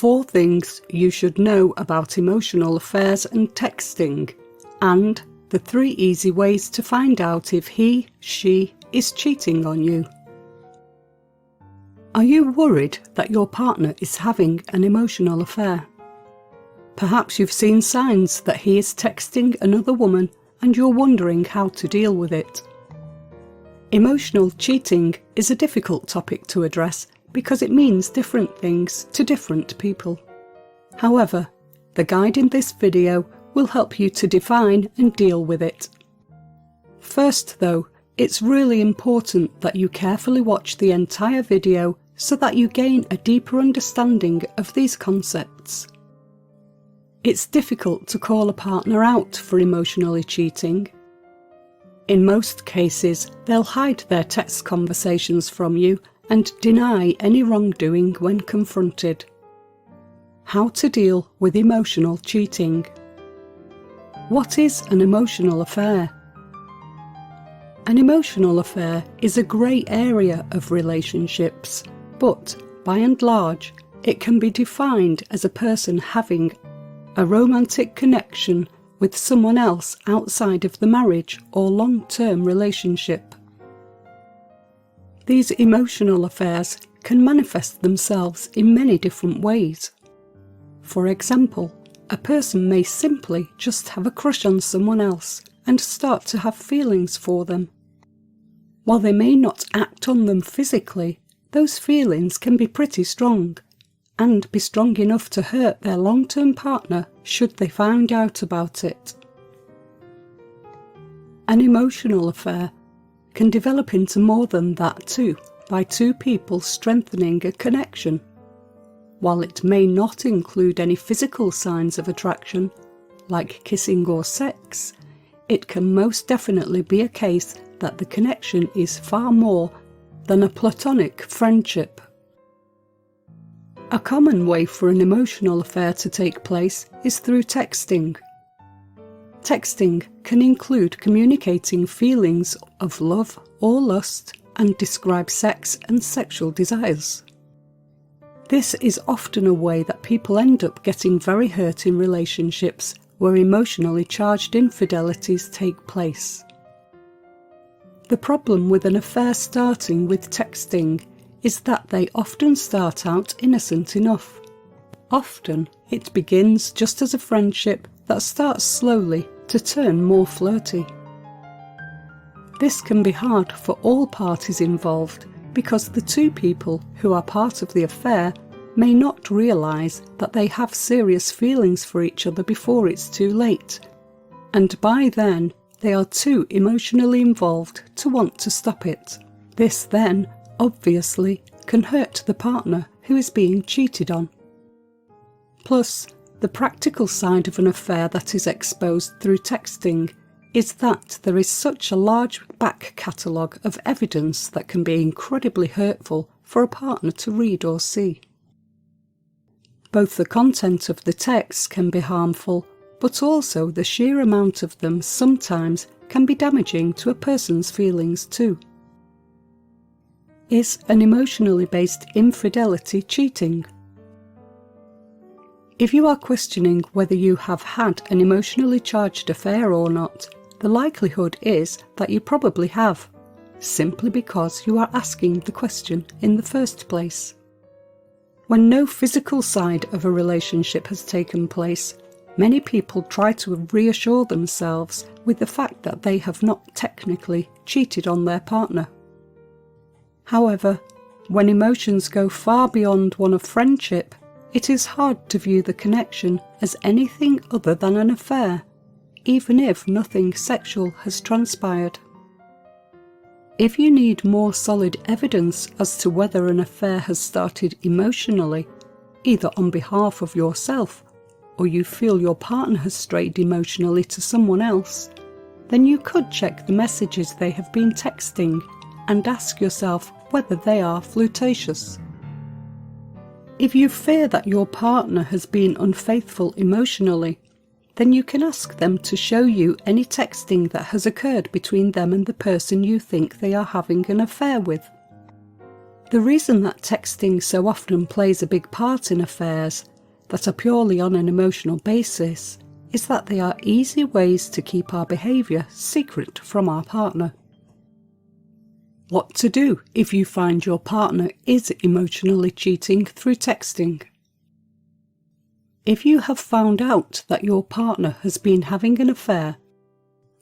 4 things you should know about emotional affairs and texting, and the 3 easy ways to find out if he/she is cheating on you. Are you worried that your partner is having an emotional affair? Perhaps you've seen signs that he is texting another woman and you're wondering how to deal with it. Emotional cheating is a difficult topic to address because it means different things to different people. However, the guide in this video will help you to define and deal with it. First though, it's really important that you carefully watch the entire video so that you gain a deeper understanding of these concepts. It's difficult to call a partner out for emotionally cheating. In most cases, they'll hide their text conversations from you and deny any wrongdoing when confronted. How to deal with emotional cheating. What is an emotional affair? An emotional affair is a grey area of relationships, but by and large, it can be defined as a person having a romantic connection with someone else outside of the marriage or long-term relationship. These emotional affairs can manifest themselves in many different ways. For example, a person may simply just have a crush on someone else and start to have feelings for them. While they may not act on them physically, those feelings can be pretty strong, and be strong enough to hurt their long-term partner should they find out about it. An emotional affair can develop into more than that too, by 2 people strengthening a connection. While it may not include any physical signs of attraction, like kissing or sex, it can most definitely be a case that the connection is far more than a platonic friendship. A common way for an emotional affair to take place is through texting. Texting can include communicating feelings of love or lust and describe sex and sexual desires. This is often a way that people end up getting very hurt in relationships where emotionally charged infidelities take place. The problem with an affair starting with texting is that they often start out innocent enough. Often it begins just as a friendship that starts slowly to turn more flirty. This can be hard for all parties involved because the 2 people who are part of the affair may not realise that they have serious feelings for each other before it's too late, and by then they are too emotionally involved to want to stop it. This then, obviously, can hurt the partner who is being cheated on. Plus, the practical side of an affair that is exposed through texting is that there is such a large back catalogue of evidence that can be incredibly hurtful for a partner to read or see. Both the content of the texts can be harmful, but also the sheer amount of them sometimes can be damaging to a person's feelings too. Is an emotionally based infidelity cheating? If you are questioning whether you have had an emotionally charged affair or not, the likelihood is that you probably have, simply because you are asking the question in the first place. When no physical side of a relationship has taken place, many people try to reassure themselves with the fact that they have not technically cheated on their partner. However, when emotions go far beyond one of friendship, it is hard to view the connection as anything other than an affair, even if nothing sexual has transpired. If you need more solid evidence as to whether an affair has started emotionally, either on behalf of yourself or you feel your partner has strayed emotionally to someone else, then you could check the messages they have been texting and ask yourself whether they are flirtatious. If you fear that your partner has been unfaithful emotionally, then you can ask them to show you any texting that has occurred between them and the person you think they are having an affair with. The reason that texting so often plays a big part in affairs that are purely on an emotional basis is that they are easy ways to keep our behaviour secret from our partner. What to do if you find your partner is emotionally cheating through texting? If you have found out that your partner has been having an affair,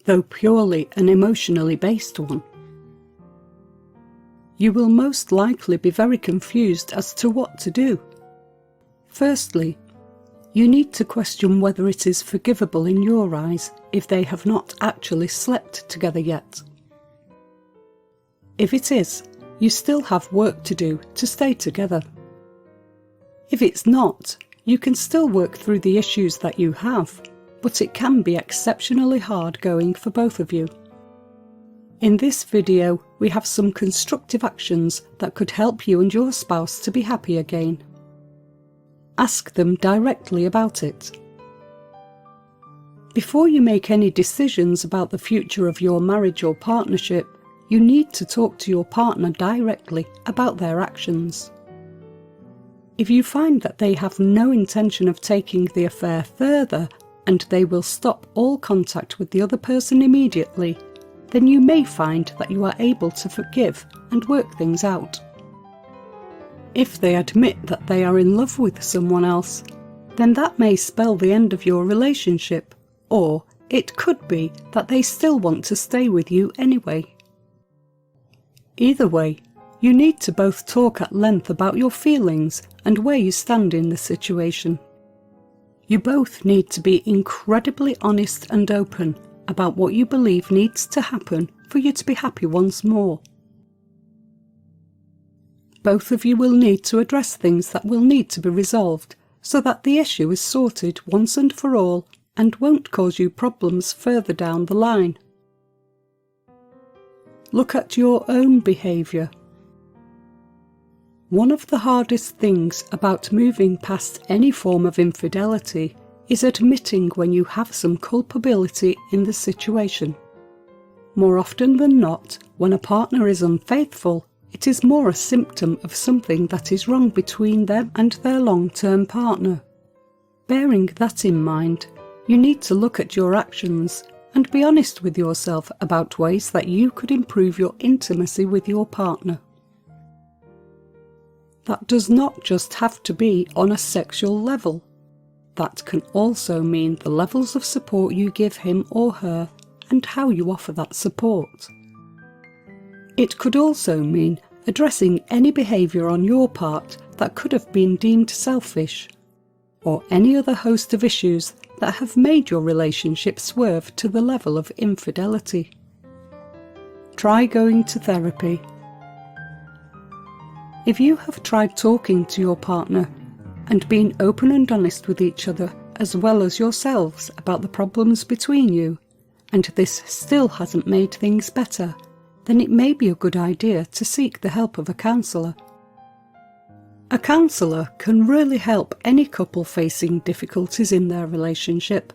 though purely an emotionally based one, you will most likely be very confused as to what to do. Firstly, you need to question whether it is forgivable in your eyes if they have not actually slept together yet. If it is, you still have work to do to stay together. If it's not, you can still work through the issues that you have, but it can be exceptionally hard going for both of you. In this video, we have some constructive actions that could help you and your spouse to be happy again. Ask them directly about it. Before you make any decisions about the future of your marriage or partnership, you need to talk to your partner directly about their actions. If you find that they have no intention of taking the affair further and they will stop all contact with the other person immediately, then you may find that you are able to forgive and work things out. If they admit that they are in love with someone else, then that may spell the end of your relationship, or it could be that they still want to stay with you anyway. Either way, you need to both talk at length about your feelings and where you stand in the situation. You both need to be incredibly honest and open about what you believe needs to happen for you to be happy once more. Both of you will need to address things that will need to be resolved so that the issue is sorted once and for all and won't cause you problems further down the line. Look at your own behaviour. One of the hardest things about moving past any form of infidelity is admitting when you have some culpability in the situation. More often than not, when a partner is unfaithful, it is more a symptom of something that is wrong between them and their long-term partner. Bearing that in mind, you need to look at your actions and be honest with yourself about ways that you could improve your intimacy with your partner. That does not just have to be on a sexual level. That can also mean the levels of support you give him or her and how you offer that support. It could also mean addressing any behaviour on your part that could have been deemed selfish, or any other host of issues that have made your relationship swerve to the level of infidelity. Try going to therapy. If you have tried talking to your partner and been open and honest with each other as well as yourselves about the problems between you, and this still hasn't made things better, then it may be a good idea to seek the help of a counsellor. A counsellor can really help any couple facing difficulties in their relationship,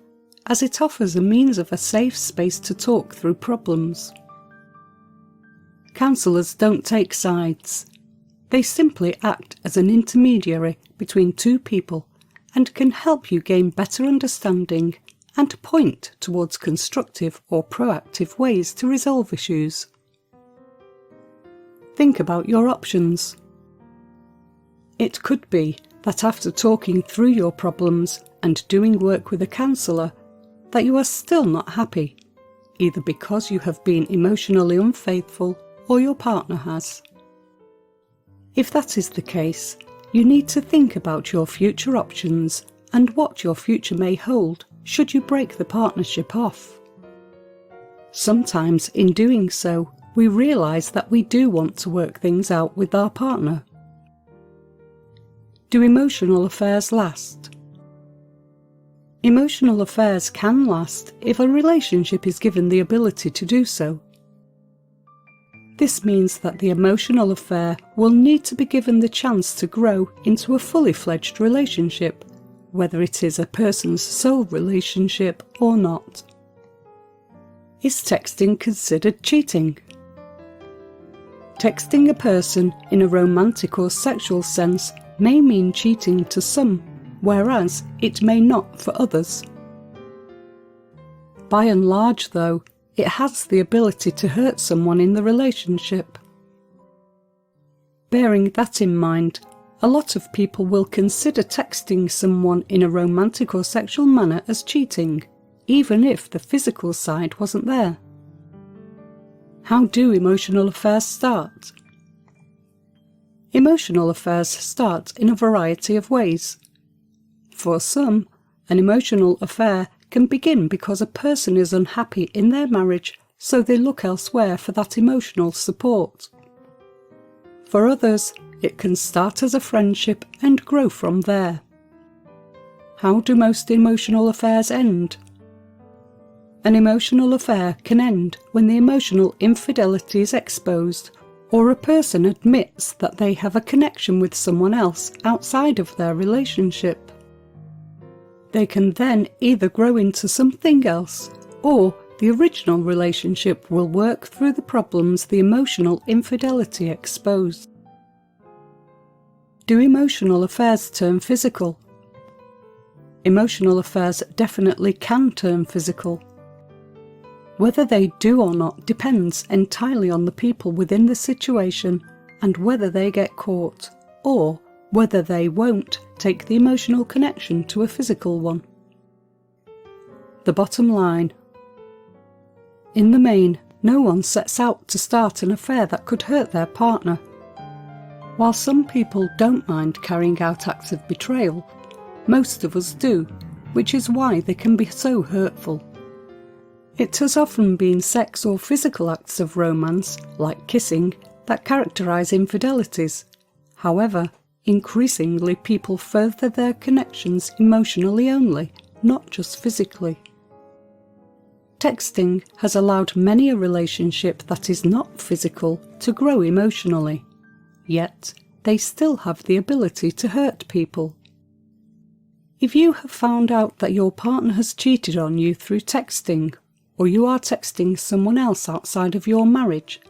as it offers a means of a safe space to talk through problems. Counsellors don't take sides. They simply act as an intermediary between two people and can help you gain better understanding and point towards constructive or proactive ways to resolve issues. Think about your options. It could be that after talking through your problems and doing work with a counsellor, that you are still not happy, either because you have been emotionally unfaithful or your partner has. If that is the case, you need to think about your future options and what your future may hold should you break the partnership off. Sometimes in doing so, we realise that we do want to work things out with our partner. Do emotional affairs last? Emotional affairs can last if a relationship is given the ability to do so. This means that the emotional affair will need to be given the chance to grow into a fully fledged relationship, whether it is a person's sole relationship or not. Is texting considered cheating? Texting a person in a romantic or sexual sense may mean cheating to some, whereas it may not for others. By and large, though, it has the ability to hurt someone in the relationship. Bearing that in mind, a lot of people will consider texting someone in a romantic or sexual manner as cheating, even if the physical side wasn't there. How do emotional affairs start? Emotional affairs start in a variety of ways. For some, an emotional affair can begin because a person is unhappy in their marriage, so they look elsewhere for that emotional support. For others, it can start as a friendship and grow from there. How do most emotional affairs end? An emotional affair can end when the emotional infidelity is exposed, or a person admits that they have a connection with someone else outside of their relationship. They can then either grow into something else, or the original relationship will work through the problems the emotional infidelity exposed. Do emotional affairs turn physical? Emotional affairs definitely can turn physical. Whether they do or not depends entirely on the people within the situation and whether they get caught, or whether they won't take the emotional connection to a physical one. The bottom line. In the main, no one sets out to start an affair that could hurt their partner. While some people don't mind carrying out acts of betrayal, most of us do, which is why they can be so hurtful. It has often been sex or physical acts of romance, like kissing, that characterise infidelities. However, increasingly people further their connections emotionally only, not just physically. Texting has allowed many a relationship that is not physical to grow emotionally, yet they still have the ability to hurt people. If you have found out that your partner has cheated on you through texting, or you are texting someone else outside of your marriage,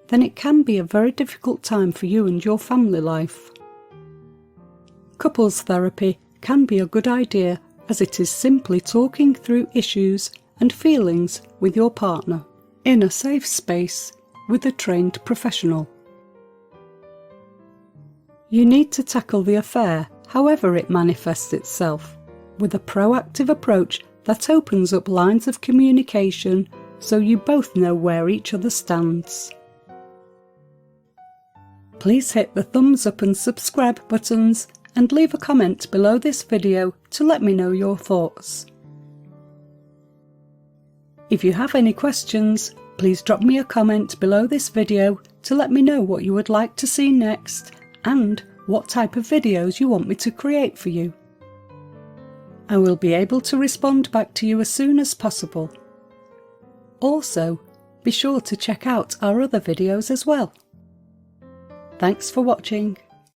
then it can be a very difficult time for you and your family life. Couples therapy can be a good idea, as it is simply talking through issues and feelings with your partner in a safe space with a trained professional. You need to tackle the affair, however it manifests itself, with a proactive approach that opens up lines of communication so you both know where each other stands. Please hit the thumbs up and subscribe buttons and leave a comment below this video to let me know your thoughts. If you have any questions, please drop me a comment below this video to let me know what you would like to see next and what type of videos you want me to create for you. I will be able to respond back to you as soon as possible. Also, be sure to check out our other videos as well. Thanks for watching.